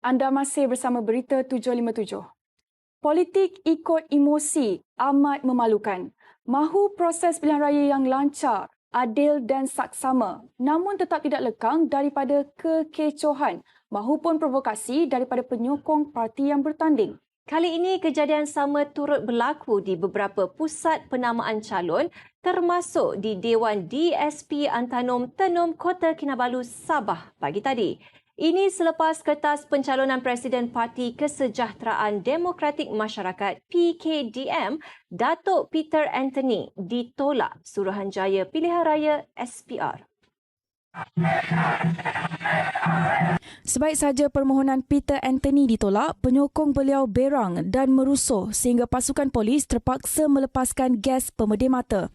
Anda masih bersama Berita 757. Politik ikut emosi amat memalukan. Mahu proses pilihan raya yang lancar, adil dan saksama, namun tetap tidak lekang daripada kekecohan mahupun provokasi daripada penyokong parti yang bertanding. Kali ini kejadian sama turut berlaku di beberapa pusat penamaan calon termasuk di Dewan DSP Antanom Tenum Kota Kinabalu, Sabah pagi tadi. Ini selepas kertas pencalonan Presiden Parti Kesejahteraan Demokratik Masyarakat PKDM, Datuk Peter Anthony ditolak Suruhanjaya Pilihan Raya SPR. Sebaik saja permohonan Peter Anthony ditolak, penyokong beliau berang dan merusuh sehingga pasukan polis terpaksa melepaskan gas pemedih mata.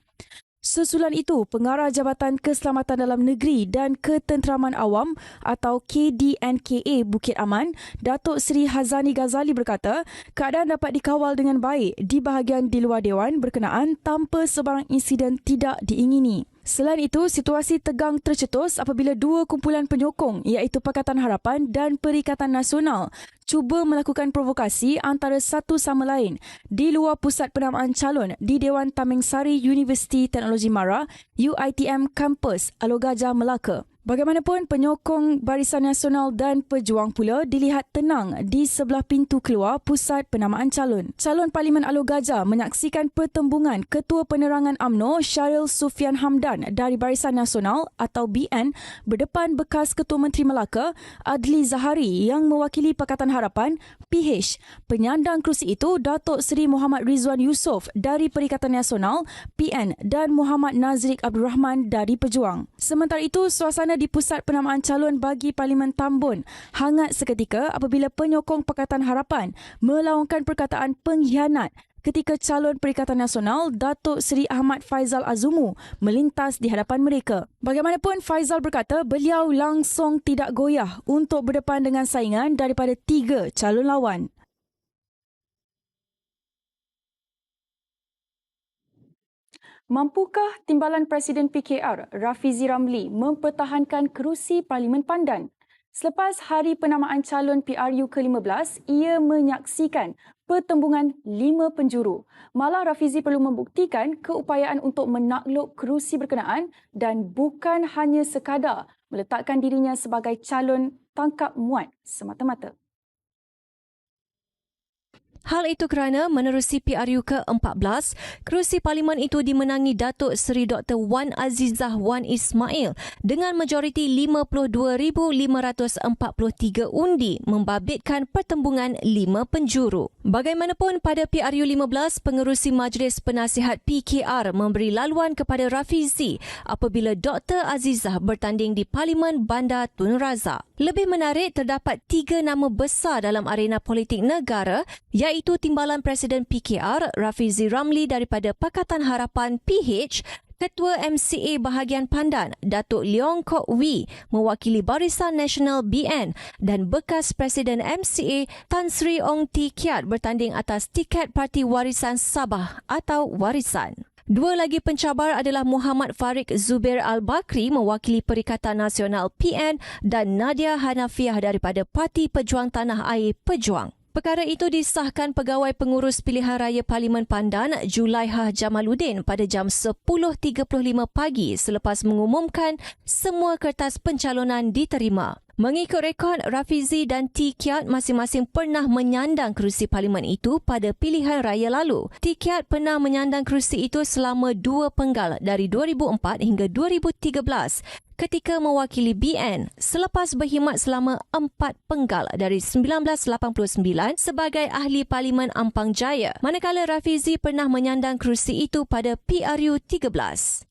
Susulan itu, Pengarah Jabatan Keselamatan Dalam Negeri dan Ketenteraman Awam atau KDNKA Bukit Aman, Datuk Seri Hazani Ghazali berkata, keadaan dapat dikawal dengan baik di bahagian di luar Dewan berkenaan tanpa sebarang insiden tidak diingini. Selain itu, situasi tegang tercetus apabila dua kumpulan penyokong iaitu Pakatan Harapan dan Perikatan Nasional cuba melakukan provokasi antara satu sama lain di luar pusat penamaan calon di Dewan Tamingsari Universiti Teknologi Mara UiTM Kampus Alor Gajah, Melaka. Bagaimanapun, penyokong Barisan Nasional dan Pejuang pula dilihat tenang di sebelah pintu keluar pusat penamaan calon. Calon Parlimen Alor Gajah menyaksikan pertembungan Ketua Penerangan UMNO Syahril Sufian Hamdan dari Barisan Nasional atau BN berdepan bekas Ketua Menteri Melaka Adli Zahari yang mewakili Pakatan Harapan PH. Penyandang kerusi itu Datuk Seri Muhammad Rizwan Yusof dari Perikatan Nasional PN dan Muhammad Nazrik Abdul Rahman dari Pejuang. Sementara itu, suasana di pusat penamaan calon bagi Parlimen Tambun hangat seketika apabila penyokong Pakatan Harapan melaungkan perkataan pengkhianat ketika calon Perikatan Nasional Datuk Seri Ahmad Faizal Azumu melintas di hadapan mereka. Bagaimanapun, Faizal berkata beliau langsung tidak goyah untuk berdepan dengan saingan daripada 3 calon lawan. Mampukah Timbalan Presiden PKR Rafizi Ramli mempertahankan kerusi Parlimen Pandan? Selepas hari penamaan calon PRU ke-15, ia menyaksikan pertembungan 5 penjuru. Malah Rafizi perlu membuktikan keupayaan untuk menakluk kerusi berkenaan dan bukan hanya sekadar meletakkan dirinya sebagai calon tangkap muat semata-mata. Hal itu kerana menerusi PRU ke-14, kerusi parlimen itu dimenangi Datuk Seri Dr. Wan Azizah Wan Ismail dengan majoriti 52,543 undi membabitkan pertembungan 5 penjuru. Bagaimanapun, pada PRU 15, pengerusi Majlis Penasihat PKR memberi laluan kepada Rafizi apabila Dr. Azizah bertanding di Parlimen Bandar Tun Razak. Lebih menarik, terdapat 3 nama besar dalam arena politik negara iaitu Timbalan Presiden PKR Rafizi Ramli daripada Pakatan Harapan PH, Ketua MCA Bahagian Pandan Datuk Leong Kok Wee mewakili Barisan Nasional BN dan bekas Presiden MCA Tan Sri Ong Tee Kiat bertanding atas tiket Parti Warisan Sabah atau Warisan. 2 lagi pencabar adalah Muhammad Farid Zubair Al-Bakri mewakili Perikatan Nasional PN dan Nadia Hanafiah daripada Parti Pejuang Tanah Air Pejuang. Perkara itu disahkan Pegawai Pengurus Pilihan Raya Parlimen Pandan Julaihah Jamaluddin pada jam 10.35 pagi selepas mengumumkan semua kertas pencalonan diterima. Mengikut rekod, Rafizi dan Tee Kiat masing-masing pernah menyandang kerusi parlimen itu pada pilihan raya lalu. Tee Kiat pernah menyandang kerusi itu selama 2 penggal dari 2004 hingga 2013 ketika mewakili BN selepas berkhidmat selama 4 penggal dari 1989 sebagai Ahli Parlimen Ampang Jaya, manakala Rafizi pernah menyandang kerusi itu pada PRU 13.